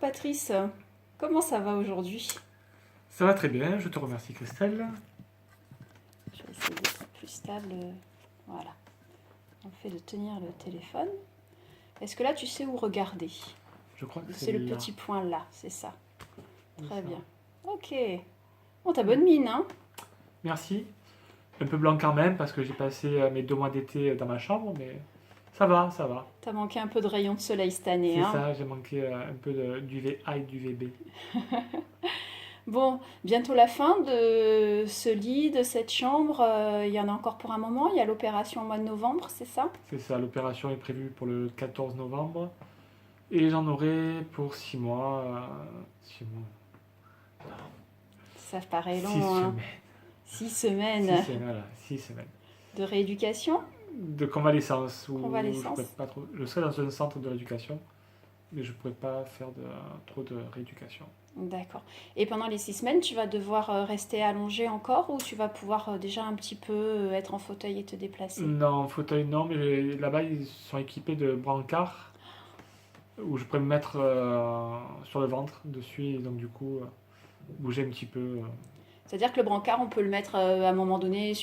Patrice, comment ça va aujourd'hui? Ça va très bien, je te remercie Christelle. Je vais essayer d'être plus stable. Voilà, on fait de tenir le téléphone. Est-ce que là tu sais où regarder? Je crois que c'est C'est le là. petit point là, c'est ça. C'est Très ça. bien. Ok. Bon, t'as bonne mine, hein? Merci. Un peu blanc quand même parce que j'ai passé mes 2 mois d'été dans ma chambre, mais ça va. T'as manqué un peu de rayon de soleil cette année, C'est hein? ça, j'ai manqué un peu d'UVA et d'UVB. Bon, bientôt la fin de ce lit, de cette chambre. Il y en a encore pour un moment. Il y a l'opération au mois de novembre, c'est ça? C'est ça, l'opération est prévue pour le 14 novembre et j'en aurai pour 6 mois. 6 mois. Ça paraît 6 long, hein? semaines. 6 6 semaines semaines, voilà, 6 semaines. de rééducation, De convalescence où je pourrais convalescence. pas trop. Je serai dans un centre de rééducation, mais je pourrais pas faire trop de rééducation. D'accord. Et pendant les 6 semaines, tu vas devoir rester allongé encore ou tu vas pouvoir déjà un petit peu être en fauteuil et te déplacer? Non, fauteuil non, mais là-bas ils sont équipés de brancards où je pourrais me mettre sur le ventre dessus et donc du coup bouger un petit peu. C'est-à-dire que le brancard, on peut le mettre à un moment donné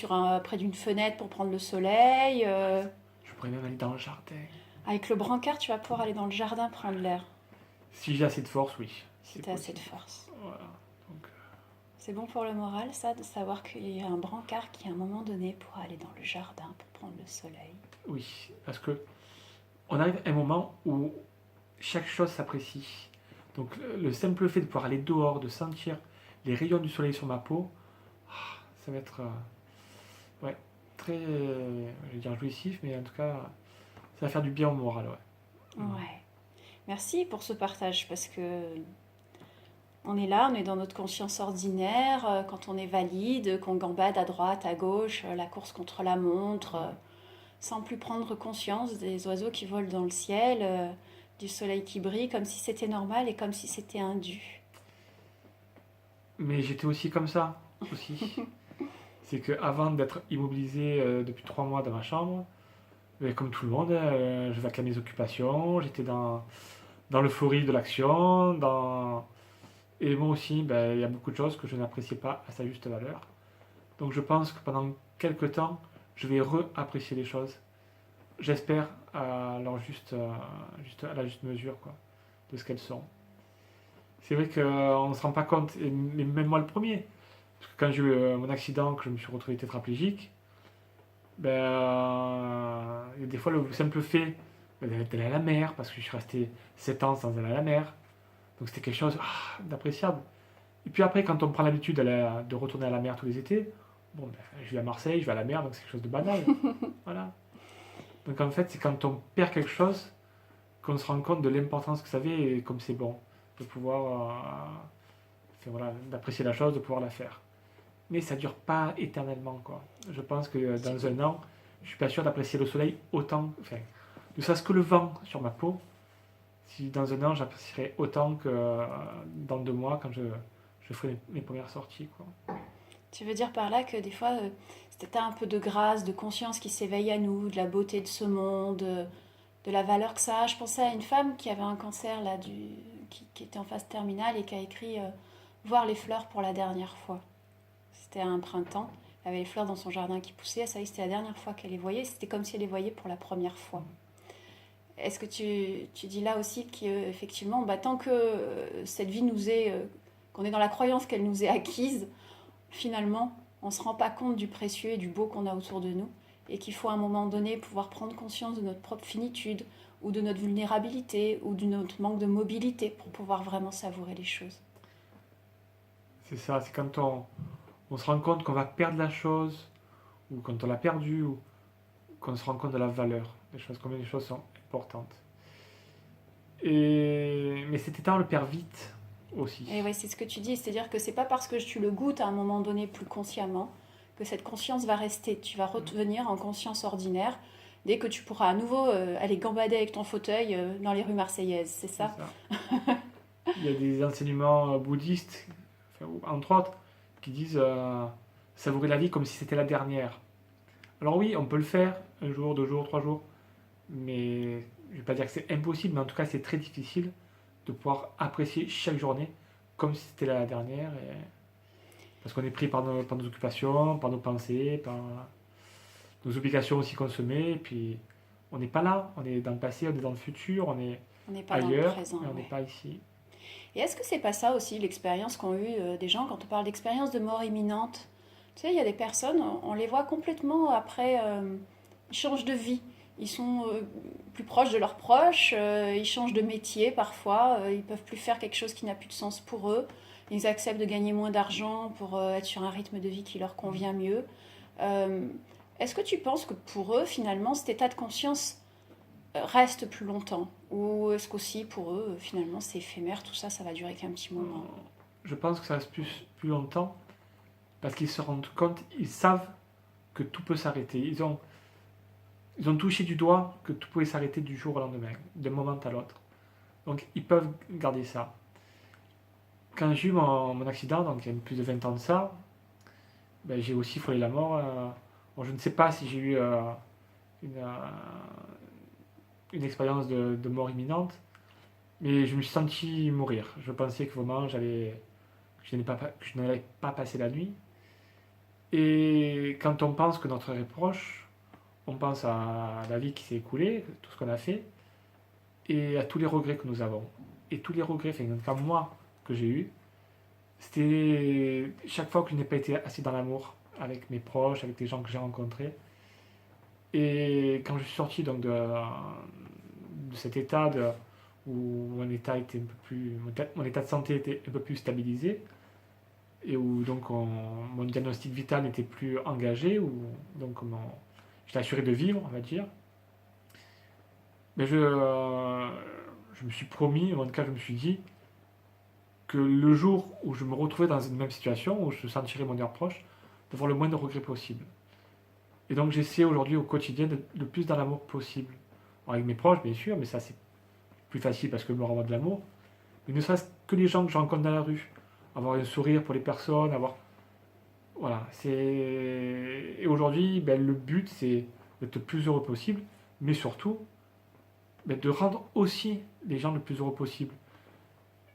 près d'une fenêtre pour prendre le soleil. Je pourrais même aller dans le jardin. Avec le brancard, tu vas pouvoir aller dans le jardin prendre l'air, Si j'ai assez de force, oui, si c'est tu as assez de possible. force. Voilà. Donc, C'est bon pour le moral, ça, de savoir qu'il y a un brancard qui, à un moment donné, pourra aller dans le jardin pour prendre le soleil. oui, parce que on arrive à un moment où chaque chose s'apprécie. Donc le simple fait de pouvoir aller dehors, de sentir les rayons du soleil sur ma peau, ça va être ouais, très, je vais dire jouissif, mais en tout cas, ça va faire du bien au moral, ouais. Mm. Ouais. Merci pour ce partage parce que on est là, on est dans notre conscience ordinaire, quand on est valide, qu'on gambade à droite, à gauche, la course contre la montre, sans plus prendre conscience des oiseaux qui volent dans le ciel, du soleil qui brille, comme si c'était normal et comme si c'était un dû. Mais j'étais aussi comme ça, aussi. C'est que avant d'être immobilisé depuis 3 mois dans ma chambre, comme tout le monde, je vaquais à mes occupations, j'étais dans l'euphorie de l'action, et moi aussi, ben, il y a beaucoup de choses que je n'appréciais pas à sa juste valeur. Donc je pense que pendant quelques temps, je vais re-apprécier les choses. J'espère à la juste mesure quoi, de ce qu'elles sont. C'est vrai qu'on ne se rend pas compte, et même moi le premier, parce que quand j'ai eu mon accident, que je me suis retrouvé tétraplégique, ben, des fois le simple fait d'aller à la mer, parce que je suis resté 7 ans sans aller à la mer, donc c'était quelque chose d'appréciable. Et puis après, quand on prend l'habitude de retourner à la mer tous les étés, bon, ben, je vais à Marseille, je vais à la mer, donc c'est quelque chose de banal. Voilà. Donc en fait, c'est quand on perd quelque chose qu'on se rend compte de l'importance que ça avait et comme c'est bon de pouvoir, voilà, d'apprécier la chose, de pouvoir la faire. Mais ça dure pas éternellement, quoi. Je pense que dans un an, je suis pas sûr d'apprécier le soleil autant, enfin, ne serait-ce que le vent sur ma peau. Si dans un an, j'apprécierais autant que dans 2 mois quand je ferai mes premières sorties, quoi. Tu veux dire par là que des fois, c'était un peu de grâce, de conscience qui s'éveille à nous, de la beauté de ce monde, de la valeur que ça a. Je pensais à une femme qui avait un cancer là, qui était en phase terminale et qui a écrit voir les fleurs pour la dernière fois. C'était un printemps. Elle avait les fleurs dans son jardin qui poussaient. Ça y est, c'était la dernière fois qu'elle les voyait. C'était comme si elle les voyait pour la première fois. Est-ce que tu dis là aussi qu'effectivement, tant que cette vie nous est, qu'on est dans la croyance qu'elle nous est acquise, finalement, on ne se rend pas compte du précieux et du beau qu'on a autour de nous et qu'il faut à un moment donné pouvoir prendre conscience de notre propre finitude ou de notre vulnérabilité ou de notre manque de mobilité pour pouvoir vraiment savourer les choses. C'est ça, c'est quand on se rend compte qu'on va perdre la chose, ou quand on l'a perdue, ou qu'on se rend compte de la valeur des choses, combien les choses sont importantes. Mais cet état, on le perd vite aussi. Et oui, c'est ce que tu dis, c'est-à-dire que c'est pas parce que tu le goûtes à un moment donné plus consciemment que cette conscience va rester. Tu vas revenir en conscience ordinaire dès que tu pourras à nouveau aller gambader avec ton fauteuil dans les rues marseillaises, c'est C'est ça? ça. Il y a des enseignements bouddhistes, enfin, entre autres, qui disent savourer la vie comme si c'était la dernière. Alors oui, on peut le faire, un jour, 2 jours, 3 jours, mais je ne vais pas dire que c'est impossible, mais en tout cas c'est très difficile de pouvoir apprécier chaque journée comme si c'était la dernière. Parce qu'on est pris par nos occupations, par nos pensées, par nos obligations aussi consommées. Et puis, on n'est pas là. On est dans le passé, on est dans le futur, on est On n'est pas dans le ailleurs, présent. mais on n'est Ouais. pas ici. Et est-ce que c'est pas ça aussi l'expérience qu'ont eu des gens quand on parle d'expérience de mort imminente? Tu sais, il y a des personnes, on les voit complètement après, ils changent de vie. Ils sont plus proches de leurs proches, ils changent de métier parfois, ils peuvent plus faire quelque chose qui n'a plus de sens pour eux. Ils acceptent de gagner moins d'argent pour être sur un rythme de vie qui leur convient mieux. Euh, Est-ce que tu penses que pour eux, finalement, cet état de conscience reste plus longtemps? Ou est-ce qu'aussi pour eux, finalement, c'est éphémère, tout ça, ça va durer qu'un petit Euh, moment? Je pense que ça reste plus longtemps parce qu'ils se rendent compte, ils savent que tout peut s'arrêter. Ils ont touché du doigt que tout pouvait s'arrêter du jour au lendemain, d'un moment à l'autre. Donc ils peuvent garder ça. Quand j'ai eu mon accident, donc il y a plus de 20 ans de ça, ben, j'ai aussi frôlé la mort. Bon, je ne sais pas si j'ai eu une, une expérience de mort imminente, mais je me suis senti mourir. Je pensais que vraiment que je n'allais pas passer la nuit. Et quand on pense que notre heure est proche, on pense à la vie qui s'est écoulée, tout ce qu'on a fait, et à tous les regrets que nous avons. Et tous les regrets, enfin, en tout cas moi, que j'ai eu, c'était chaque fois que je n'ai pas été assez dans l'amour avec mes proches, avec les gens que j'ai rencontrés. Et quand je suis sorti donc de cet état où mon état était un peu plus, mon état de santé était un peu plus stabilisé, et où donc mon diagnostic vital n'était plus engagé, où donc j'étais assuré de vivre, on va dire. Mais je me suis promis, en tout cas je me suis dit, que le jour où je me retrouvais dans une même situation, où je sentirais mon heure proche, d'avoir le moins de regrets possible. Et donc j'essaie aujourd'hui au quotidien d'être le plus dans l'amour possible. Alors, avec mes proches, bien sûr, mais ça c'est plus facile parce que je me renvoie de l'amour. Mais ne serait-ce que les gens que je rencontre dans la rue, avoir un sourire pour les personnes, avoir... Voilà, c'est... Et aujourd'hui, ben, le but c'est d'être le plus heureux possible, mais surtout ben, de rendre aussi les gens le plus heureux possible.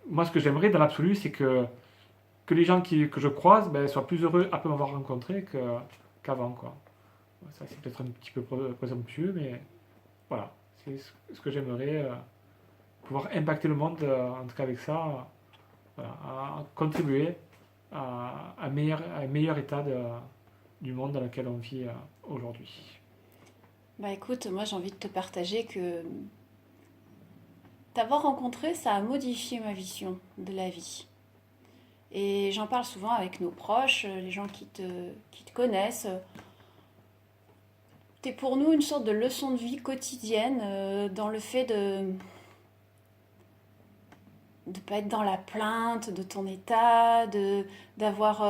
Moi, ce que j'aimerais dans l'absolu, c'est que les gens que je croise ben, soient plus heureux après m'avoir rencontré qu'avant, quoi. Ça, c'est peut-être un petit peu présomptueux, mais voilà. C'est ce que j'aimerais, pouvoir impacter le monde, en tout cas avec ça, voilà, à contribuer à un meilleur état du monde dans lequel on vit aujourd'hui. Bah écoute, moi j'ai envie de te partager que t'avoir rencontré, ça a modifié ma vision de la vie. Et j'en parle souvent avec nos proches, les gens qui te connaissent. T'es pour nous une sorte de leçon de vie quotidienne dans le fait de pas être dans la plainte de ton état, d'avoir,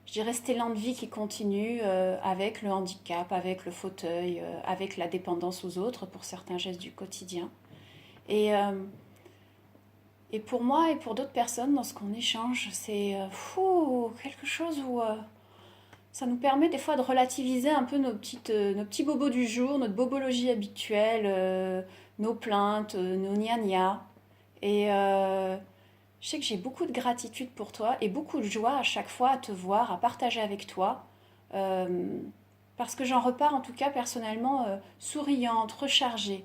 je dirais, cet élan de vie qui continue avec le handicap, avec le fauteuil, avec la dépendance aux autres pour certains gestes du quotidien. Et, euh, et pour moi et pour d'autres personnes, dans ce qu'on échange, c'est quelque chose où ça nous permet des fois de relativiser un peu nos petits bobos du jour, notre bobologie habituelle, nos plaintes, nos gna-gna. Et je sais que j'ai beaucoup de gratitude pour toi et beaucoup de joie à chaque fois à te voir, à partager avec toi. euh, Parce que j'en repars en tout cas personnellement souriante, rechargée.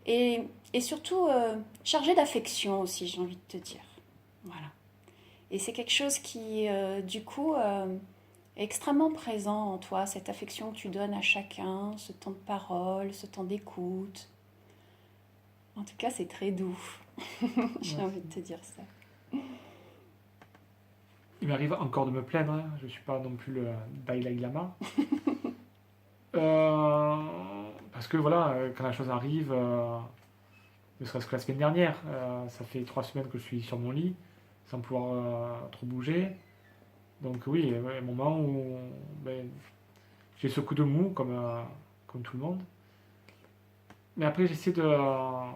Et surtout chargée d'affection aussi, j'ai envie de te dire. Voilà. Et c'est quelque chose qui, du coup, est extrêmement présent en toi, cette affection que tu donnes à chacun, ce temps de parole, ce temps d'écoute. En tout cas, c'est très doux. J'ai envie de te dire ça. Il m'arrive encore de me plaindre, hein. Je ne suis pas non plus le Dalai Lama. Parce que voilà, quand la chose arrive, ne serait-ce que la semaine dernière, ça fait 3 semaines que je suis sur mon lit, sans pouvoir trop bouger. Donc oui, il y a un moment où ben, j'ai ce coup de mou, comme tout le monde. Mais après, j'essaie de... Enfin,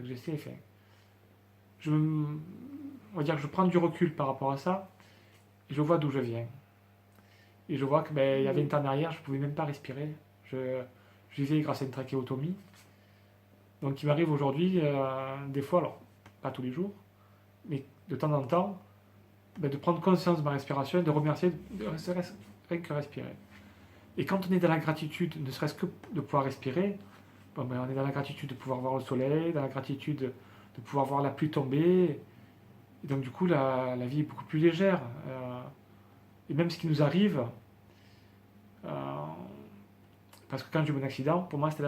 que j'essaie, enfin, on va dire que je prends du recul par rapport à ça, et je vois d'où je viens. Et je vois que ben, il y avait une temps derrière, je pouvais même pas respirer. Je vivais grâce à une trachéotomie. Donc il m'arrive aujourd'hui, des fois, alors pas tous les jours, mais de temps en temps, de prendre conscience de ma respiration et de remercier rien que respirer. Et quand on est dans la gratitude, ne serait-ce que de pouvoir respirer, on est dans la gratitude de pouvoir voir le soleil, dans la gratitude de pouvoir voir la pluie tomber. Et donc du coup, la vie est beaucoup plus légère. Et même ce qui nous arrive, parce que quand j'ai eu mon accident, pour moi, c'était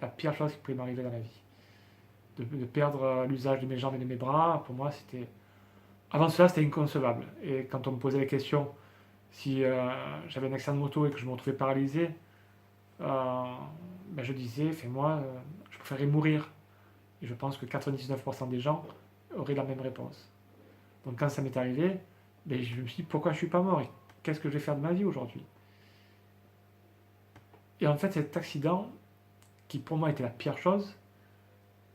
la pire chose qui pouvait m'arriver dans la vie. De perdre l'usage de mes jambes et de mes bras, pour moi, c'était... Avant cela, c'était inconcevable. Et quand on me posait la question si j'avais un accident de moto et que je me retrouvais paralysé, je disais, moi, je préférais mourir. Et je pense que 99% des gens auraient la même réponse. Donc quand ça m'est arrivé, je me suis dit, pourquoi je ne suis pas mort et qu'est-ce que je vais faire de ma vie aujourd'hui? Et en fait, cet accident, qui pour moi était la pire chose,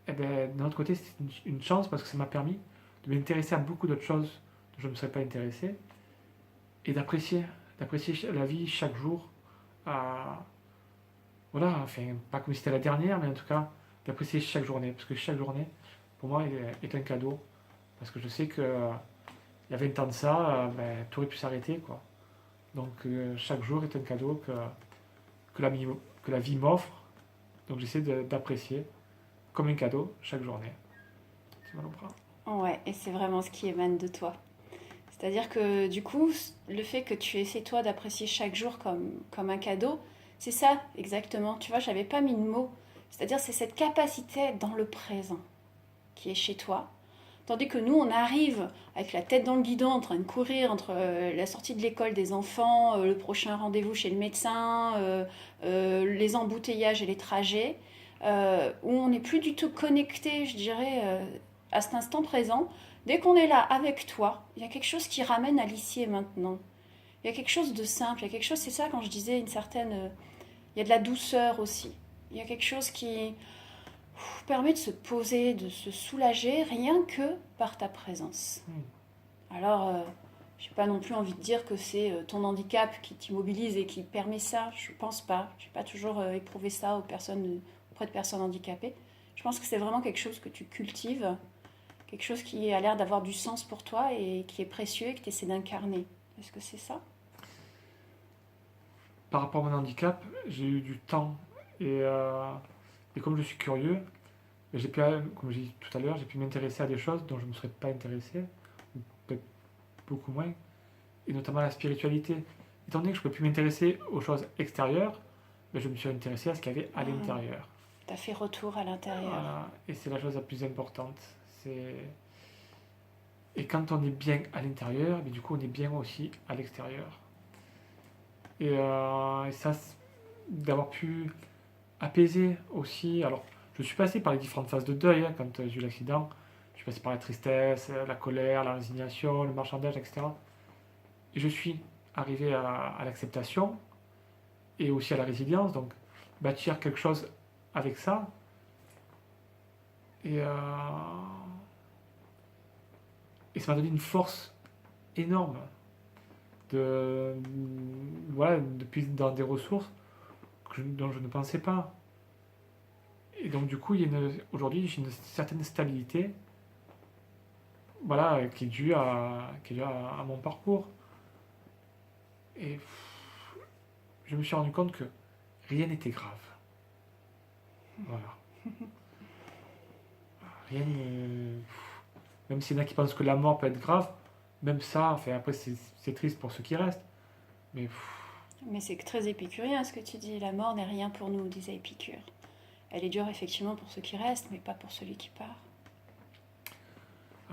d'un autre côté, c'était une chance parce que ça m'a permis de m'intéresser à beaucoup d'autres choses dont je ne me serais pas intéressé et d'apprécier la vie chaque jour. Voilà, enfin, pas comme si c'était la dernière, mais en tout cas, d'apprécier chaque journée. Parce que chaque journée, pour moi, est un cadeau. Parce que je sais que il y a 20 ans de ça, tout aurait pu s'arrêter, quoi. Donc, chaque jour est un cadeau que la vie m'offre. Donc, j'essaie d'apprécier comme un cadeau chaque journée. Tu vois, Ouais, et c'est vraiment ce qui émane de toi. C'est-à-dire que du coup, le fait que tu essaies toi d'apprécier chaque jour comme un cadeau, c'est ça exactement. Tu vois, j'avais pas mis de mots. C'est-à-dire c'est cette capacité à être dans le présent qui est chez toi. Tandis que nous, on arrive avec la tête dans le guidon, en train de courir entre la sortie de l'école des enfants, le prochain rendez-vous chez le médecin, les embouteillages et les trajets, où on n'est plus du tout connecté, je dirais, à cet instant présent. Dès qu'on est là avec toi, il y a quelque chose qui ramène à l'ici et maintenant. Il y a quelque chose de simple, il y a quelque chose, c'est ça quand je disais une certaine... il y a de la douceur aussi. Il y a quelque chose qui permet de se poser, de se soulager rien que par ta présence. Alors, je n'ai pas non plus envie de dire que c'est ton handicap qui t'immobilise et qui permet ça. Je ne pense pas. Je n'ai pas toujours éprouvé ça auprès de personnes handicapées. Je pense que c'est vraiment quelque chose que tu cultives, quelque chose qui a l'air d'avoir du sens pour toi et qui est précieux et que tu essaies d'incarner. Est-ce que c'est ça? Par rapport à mon handicap, j'ai eu du temps. Et comme je suis curieux, comme j'ai dit tout à l'heure, j'ai pu m'intéresser à des choses dont je ne me serais pas intéressé, ou peut-être beaucoup moins, et notamment à la spiritualité. Étant donné que je ne peux plus m'intéresser aux choses extérieures, je me suis intéressé à ce qu'il y avait à l'intérieur. Tu as fait retour à l'intérieur. Voilà. Et c'est la chose la plus importante. Et quand on est bien à l'intérieur, du coup on est bien aussi à l'extérieur. Et ça, d'avoir pu apaiser aussi. Alors, je suis passé par les différentes phases de deuil quand j'ai eu l'accident. Je suis passé par la tristesse, la colère, la résignation, le marchandage, etc. Et je suis arrivé à l'acceptation et aussi à la résilience. Donc, bâtir quelque chose avec ça. Et ça m'a donné une force énorme de puiser dans des ressources dont je ne pensais pas. Et donc du coup, aujourd'hui, j'ai une certaine stabilité, qui est due à mon parcours. Et je me suis rendu compte que rien n'était grave. Voilà. Rien Même s'il y en a qui pensent que la mort peut être grave, même ça, après c'est triste pour ceux qui restent. Mais c'est très épicurien ce que tu dis. La mort n'est rien pour nous, disait Épicure. Elle est dure effectivement pour ceux qui restent, mais pas pour celui qui part.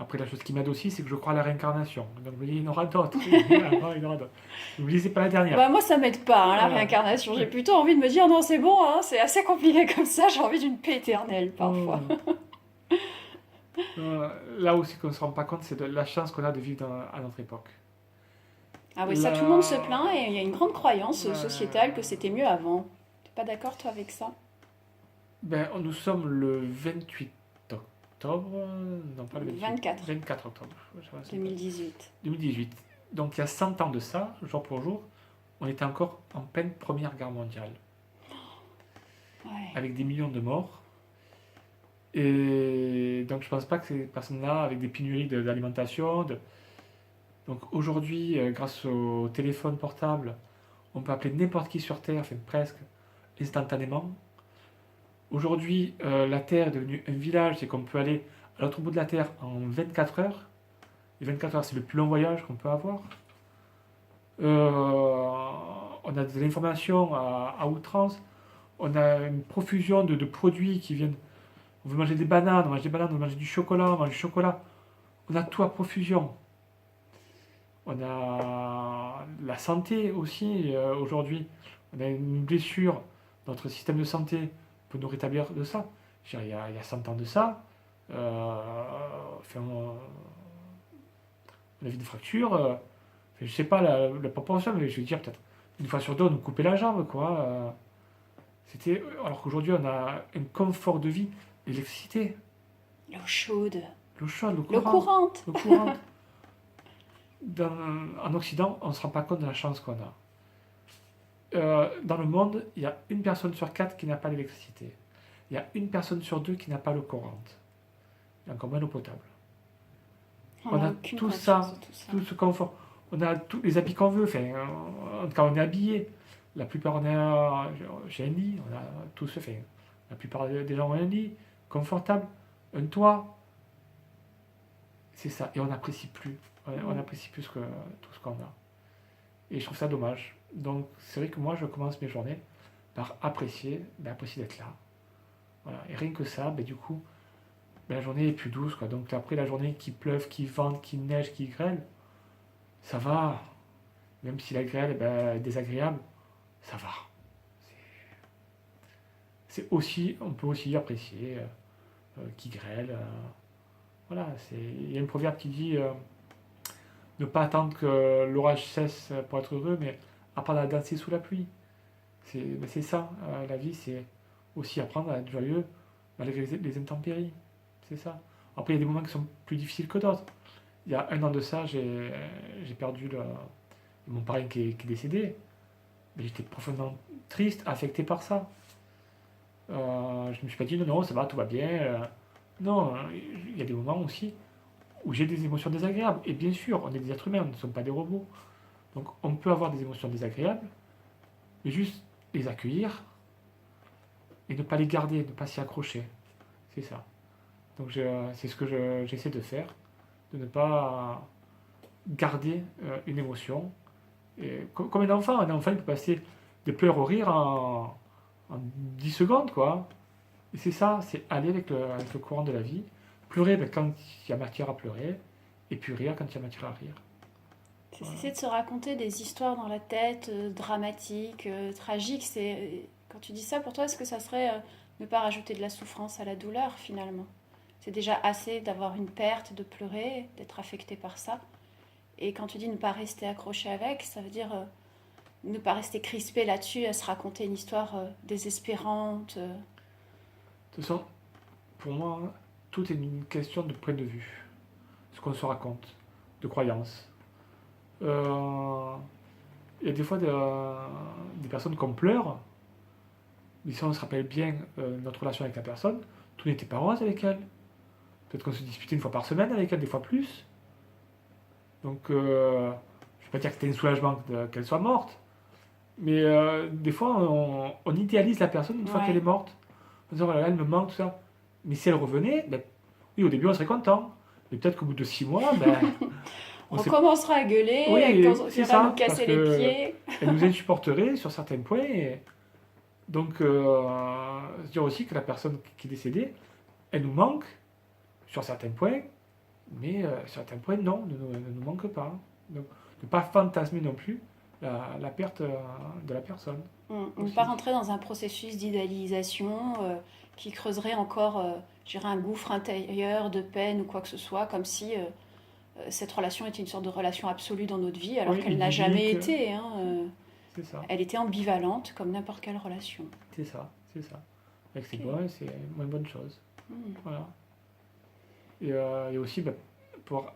Après, la chose qui m'aide aussi, c'est que je crois à la réincarnation. Donc je me dis, il y en aura d'autres. Je me dis, c'est pas la dernière. Moi, ça m'aide pas, la réincarnation. J'ai plutôt envie de me dire, non, c'est bon, c'est assez compliqué comme ça. J'ai envie d'une paix éternelle, parfois. Là aussi, qu'on ne se rend pas compte, c'est de la chance qu'on a de vivre à notre époque. Ah oui, ça, tout le monde se plaint et il y a une grande croyance sociétale que c'était mieux avant. T'es pas d'accord, toi, avec ça? Nous sommes le 28 octobre, non pas le 24 octobre. 2018. Donc il y a 100 ans de ça, jour pour jour, on était encore en pleine Première Guerre mondiale. Ouais. Avec des millions de morts. Et donc je pense pas que ces personnes-là, avec des pénuries d'alimentation, donc aujourd'hui, grâce au téléphone portable, on peut appeler n'importe qui sur Terre, enfin presque, instantanément. Aujourd'hui, la Terre est devenue un village, c'est qu'on peut aller à l'autre bout de la Terre en 24 heures. Et 24 heures, c'est le plus long voyage qu'on peut avoir. On a de l'information à outrance. On a une profusion de produits qui viennent. On veut manger des bananes, on mange des bananes, on veut manger du chocolat, on mange du chocolat. On a tout à profusion. On a la santé aussi aujourd'hui. On a une blessure. Notre système de santé peut nous rétablir de ça. Je veux dire, il y a 100 ans de ça, enfin, on a vu des fractures. Je sais pas la proportion, mais je veux dire peut-être une fois sur deux, on nous coupait la jambe, quoi. Alors qu'aujourd'hui, on a un confort de vie, l'électricité, L'eau chaude. l'eau chaude, L'eau courante. l'eau courante. En Occident, on ne se rend pas compte de la chance qu'on a. Dans le monde, il y a une personne sur quatre qui n'a pas d'électricité. Il y a une personne sur deux qui n'a pas l'eau courante. Et encore moins l'eau potable. On a aucune tout conscience ça, de tout ça. tout ce confort. On a tous les habits qu'on veut. Enfin, quand on est habillé, la plupart on a chez un lit, on a tout ce fait. La plupart des gens ont un lit confortable, un toit. C'est ça. Et on n'apprécie plus. On n'apprécie plus tout ce qu'on a. Et je trouve ça dommage. Donc c'est vrai que moi je commence mes journées par apprécier d'être là. Voilà. Et rien que ça, du coup, la journée est plus douce, quoi. Donc après la journée qui pleuve, qui vente, qui neige, qui grêle, ça va. Même si la grêle est désagréable, ça va. On peut aussi apprécier qui grêle. Voilà, il y a un proverbe qui dit ne pas attendre que l'orage cesse pour être heureux, mais apprendre à danser sous la pluie. C'est ça, la vie, c'est aussi apprendre à être joyeux malgré les intempéries. C'est ça. Après, il y a des moments qui sont plus difficiles que d'autres. Il y a un an de ça, j'ai perdu mon parrain qui est décédé. Mais j'étais profondément triste, affecté par ça. Je me suis pas dit non, ça va, tout va bien. Non, il y a des moments aussi où j'ai des émotions désagréables. Et bien sûr, on est des êtres humains, on ne sommes pas des robots. Donc on peut avoir des émotions désagréables, mais juste les accueillir et ne pas les garder, ne pas s'y accrocher. C'est ça. Donc c'est ce que j'essaie de faire, de ne pas garder une émotion. Et comme un enfant il peut passer de pleurs au rire en 10 secondes, quoi. Et c'est ça, c'est aller avec le courant de la vie. Pleurer quand il y a matière à pleurer, et puis rire quand il y a matière à rire. C'est essayer de se raconter des histoires dans la tête, dramatiques, tragiques. Quand tu dis ça, pour toi, est-ce que ça serait ne pas rajouter de la souffrance à la douleur, finalement? C'est déjà assez d'avoir une perte, de pleurer, d'être affecté par ça. Et quand tu dis ne pas rester accroché avec, ça veut dire ne pas rester crispé là-dessus, à se raconter une histoire désespérante. De toute façon, pour moi, tout est une question de point de vue. Ce qu'on se raconte, de croyances. Il y a des fois des personnes qu'on pleure, mais si on se rappelle bien notre relation avec la personne, tout n'était pas rose avec elle. Peut-être qu'on se disputait une fois par semaine avec elle, des fois plus. Donc, je ne vais pas dire que c'était un soulagement qu'elle soit morte, mais des fois, on idéalise la personne une fois qu'elle est morte. En disant, voilà, elle me manque, tout ça. Mais si elle revenait, oui, au début, on serait content. Mais peut-être qu'au bout de 6 mois, on recommencera à gueuler, quand on ira nous casser les pieds. Elle nous insupporterait sur certains points. Donc, se dire aussi que la personne qui est décédée, elle nous manque sur certains points, mais sur certains points, non, ne nous manque pas. Donc, ne pas fantasmer non plus la perte de la personne. Ne pas rentrer dans un processus d'idéalisation qui creuserait encore, je dirais, un gouffre intérieur de peine ou quoi que ce soit, comme si cette relation était une sorte de relation absolue dans notre vie, alors qu'elle n'a jamais été. C'est ça. Elle était ambivalente, comme n'importe quelle relation. C'est ça. Avec ses bonnes et ses moins bonnes choses. Voilà. Et aussi, pour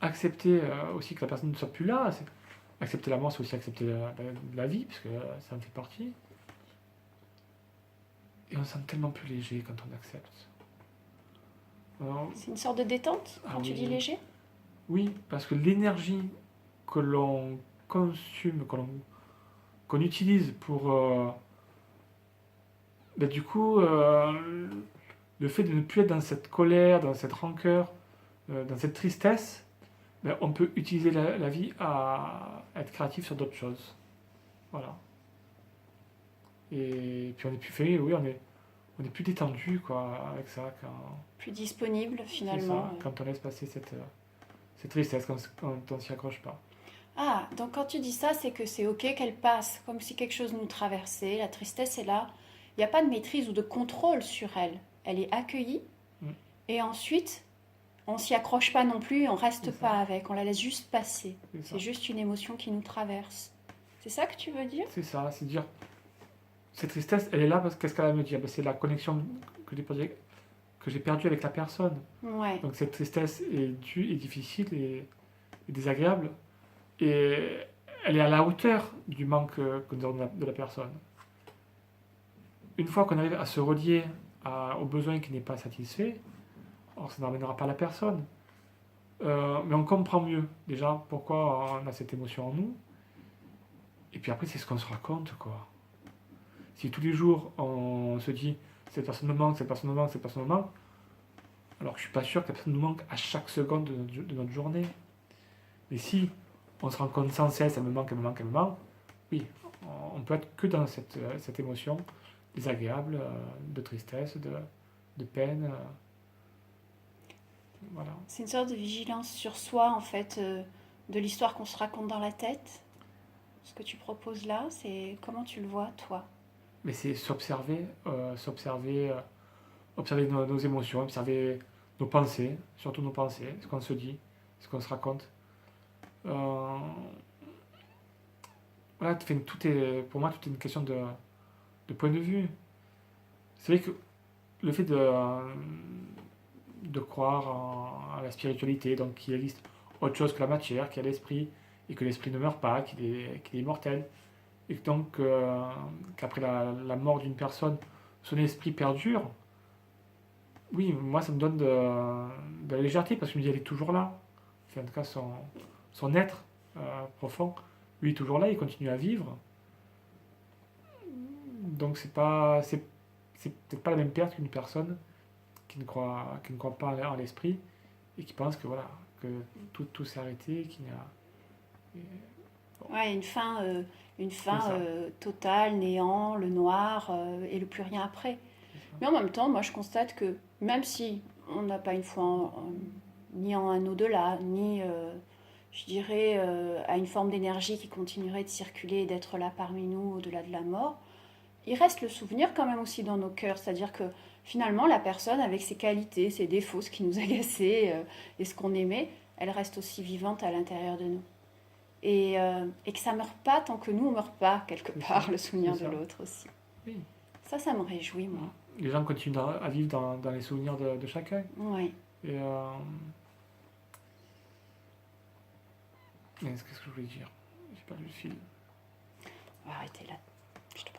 accepter aussi que la personne ne soit plus là, accepter la mort, c'est aussi accepter la vie, parce que ça en fait partie. Et on se sent tellement plus léger quand on accepte. C'est une sorte de détente quand tu dis léger? Oui, parce que l'énergie que l'on consomme, qu'on utilise pour... du coup, le fait de ne plus être dans cette colère, dans cette rancœur, dans cette tristesse, on peut utiliser la vie à être créatif sur d'autres choses. Voilà. Et puis on est plus fait, oui, on est plus détendu quoi, avec ça. Plus disponible C'est finalement. ça, quand on laisse passer cette tristesse, quand on s'y accroche pas. Ah, donc quand tu dis ça, c'est que c'est ok qu'elle passe, comme si quelque chose nous traversait. La tristesse est là. Il n'y a pas de maîtrise ou de contrôle sur elle. Elle est accueillie. Mm. Et ensuite, on s'y accroche pas non plus, on reste C'est pas ça. avec, on la laisse juste passer. C'est ça. C'est juste une émotion qui nous traverse. C'est ça que tu veux dire? C'est ça, c'est dire, cette tristesse, elle est là parce qu'est-ce qu'elle va me dire? C'est la connexion que j'ai perdue avec la personne. Ouais. Donc cette tristesse est due, est difficile et désagréable. Et elle est à la hauteur du manque que nous avons de la personne. Une fois qu'on arrive à se relier au besoin qui n'est pas satisfait, alors ça n'emmènera pas la personne. Mais on comprend mieux déjà pourquoi on a cette émotion en nous. Et puis après, c'est ce qu'on se raconte, quoi. Si tous les jours on se dit cette personne me manque, cette personne me manque, cette personne me manque, alors que je suis pas sûr que la personne nous manque à chaque seconde de notre journée. Mais si on se rend compte sans cesse, elle me manque, elle me manque, elle me manque, oui, on peut être que dans cette émotion désagréable, de tristesse, de peine. Voilà. C'est une sorte de vigilance sur soi, en fait, de l'histoire qu'on se raconte dans la tête. Ce que tu proposes là, c'est comment tu le vois, toi? Mais c'est s'observer, observer nos émotions, observer nos pensées, surtout nos pensées, ce qu'on se dit, ce qu'on se raconte. Voilà, pour moi, tout est une question de point de vue. C'est vrai que le fait de croire à la spiritualité, donc qu'il existe autre chose que la matière, qu'il y a l'esprit, et que l'esprit ne meurt pas, qu'il est immortel, et que donc qu'après la mort d'une personne, son esprit perdure, oui, moi ça me donne de la légèreté, parce que je me dis, elle est toujours là. Enfin, en tout cas, son être profond, lui, est toujours là, il continue à vivre. Donc c'est peut-être pas la même perte qu'une personne qui ne croit pas en l'esprit et qui pense que voilà, que tout s'est arrêté, qu'il n'y a... Ouais, une fin ça. totale, néant, le noir et le plus rien après. Mais en même temps, moi je constate que même si on n'a pas une foi ni en un au-delà, ni, je dirais, à une forme d'énergie qui continuerait de circuler et d'être là parmi nous au-delà de la mort, il reste le souvenir quand même aussi dans nos cœurs. C'est-à-dire que finalement, la personne, avec ses qualités, ses défauts, ce qui nous agaçait et ce qu'on aimait, elle reste aussi vivante à l'intérieur de nous. Et que ça ne meurt pas tant que nous, on ne meurt pas quelque part, le souvenir de l'autre aussi. Oui. Ça me réjouit, moi. Les gens continuent à vivre dans les souvenirs de chacun. Oui. Et qu'est-ce que je voulais dire? J'ai perdu le fil. On va arrêter là. Je te